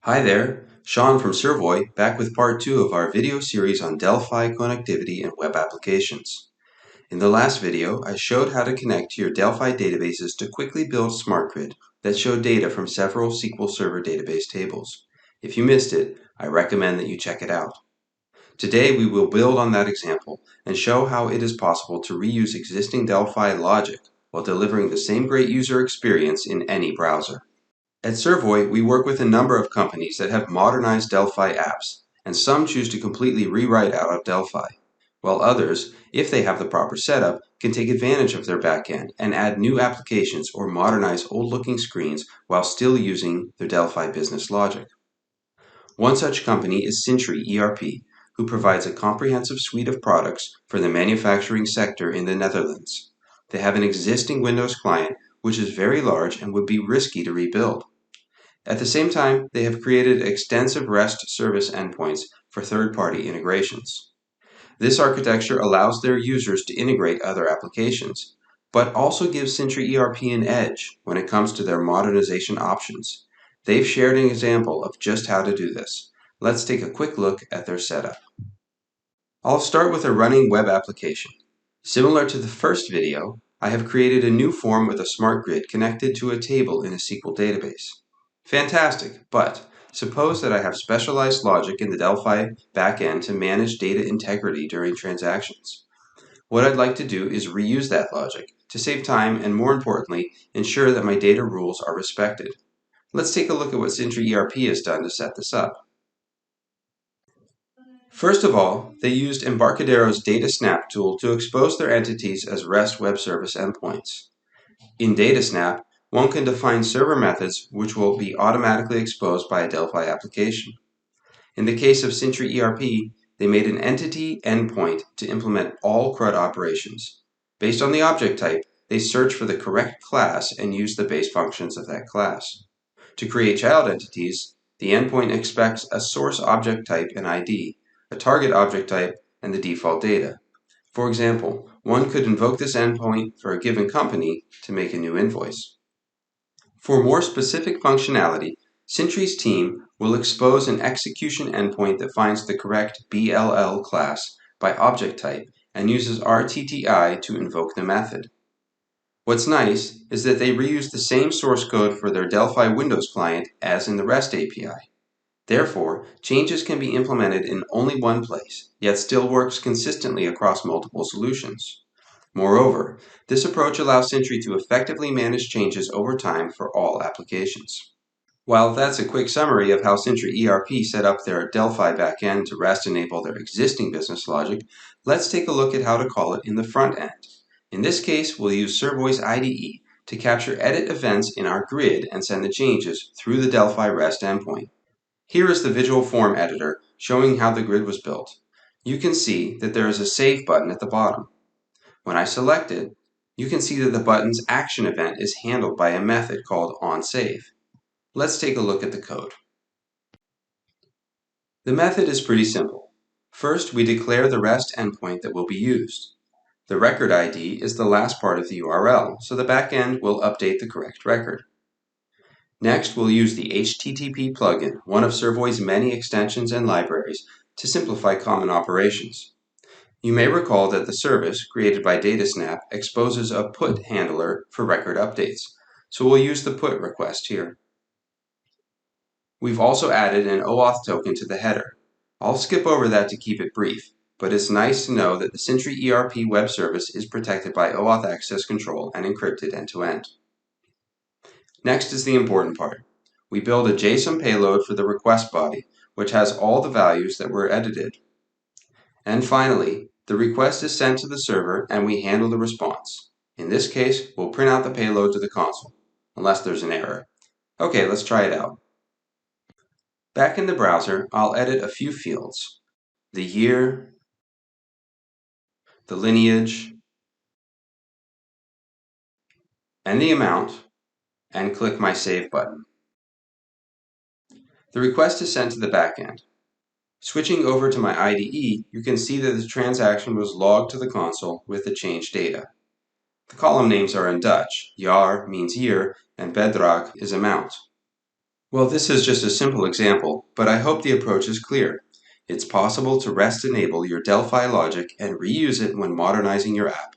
Hi there, Sean from Servoy, back with part 2 of our video series on Delphi connectivity and web applications. In the last video, I showed how to connect to your Delphi databases to quickly build smart grid that showed data from several SQL Server database tables. If you missed it, I recommend that you check it out. Today we will build on that example and show how it is possible to reuse existing Delphi logic while delivering the same great user experience in any browser. At Servoy, we work with a number of companies that have modernized Delphi apps, and some choose to completely rewrite out of Delphi, while others, if they have the proper setup, can take advantage of their backend and add new applications or modernize old-looking screens while still using their Delphi business logic. One such company is Sentry ERP, who provides a comprehensive suite of products for the manufacturing sector in the Netherlands. They have an existing Windows client which is very large and would be risky to rebuild. At the same time, they have created extensive REST service endpoints for third-party integrations. This architecture allows their users to integrate other applications, but also gives Sentry ERP an edge when it comes to their modernization options. They've shared an example of just how to do this. Let's take a quick look at their setup. I'll start with a running web application. Similar to the first video, I have created a new form with a smart grid connected to a table in a SQL database. Fantastic, but suppose that I have specialized logic in the Delphi backend to manage data integrity during transactions. What I'd like to do is reuse that logic to save time and, more importantly, ensure that my data rules are respected. Let's take a look at what Sentry ERP has done to set this up. First of all, they used Embarcadero's Data Snap tool to expose their entities as REST Web Service endpoints. In Data Snap, one can define server methods which will be automatically exposed by a Delphi application. In the case of Sentry ERP, they made an entity endpoint to implement all CRUD operations. Based on the object type, they search for the correct class and use the base functions of that class. To create child entities, the endpoint expects a source object type and ID, a target object type, and the default data. For example, one could invoke this endpoint for a given company to make a new invoice. For more specific functionality, Sentry's team will expose an execution endpoint that finds the correct BLL class by object type and uses RTTI to invoke the method. What's nice is that they reuse the same source code for their Delphi Windows client as in the REST API. Therefore, changes can be implemented in only one place, yet still works consistently across multiple solutions. Moreover, this approach allows Sentry to effectively manage changes over time for all applications. While that's a quick summary of how Sentry ERP set up their Delphi backend to REST enable their existing business logic, let's take a look at how to call it in the front end. In this case, we'll use Servoy's IDE to capture edit events in our grid and send the changes through the Delphi REST endpoint. Here is the visual form editor showing how the grid was built. You can see that there is a Save button at the bottom. When I select it, you can see that the button's action event is handled by a method called onSave. Let's take a look at the code. The method is pretty simple. First, we declare the REST endpoint that will be used. The record ID is the last part of the URL, so the backend will update the correct record. Next, we'll use the HTTP plugin, one of Servoy's many extensions and libraries, to simplify common operations. You may recall that the service, created by DataSnap, exposes a put handler for record updates, so we'll use the put request here. We've also added an OAuth token to the header. I'll skip over that to keep it brief, but it's nice to know that the Sentry ERP web service is protected by OAuth access control and encrypted end-to-end. Next is the important part. We build a Json payload for the request body, which has all the values that were edited. And finally, the request is sent to the server and we handle the response. In this case, we'll print out the payload to the console, unless there's an error. Okay, let's try it out. Back in the browser, I'll edit a few fields: the year, the lineage, and the amount, and click my Save button. The request is sent to the backend. Switching over to my IDE, you can see that the transaction was logged to the console with the changed data. The column names are in Dutch. Jaar means year, and bedrag is amount. Well, this is just a simple example, but I hope the approach is clear. It's possible to REST enable your Delphi logic and reuse it when modernizing your app.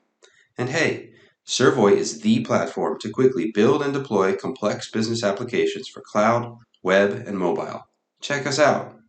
And hey, Servoy is the platform to quickly build and deploy complex business applications for cloud, web, and mobile. Check us out.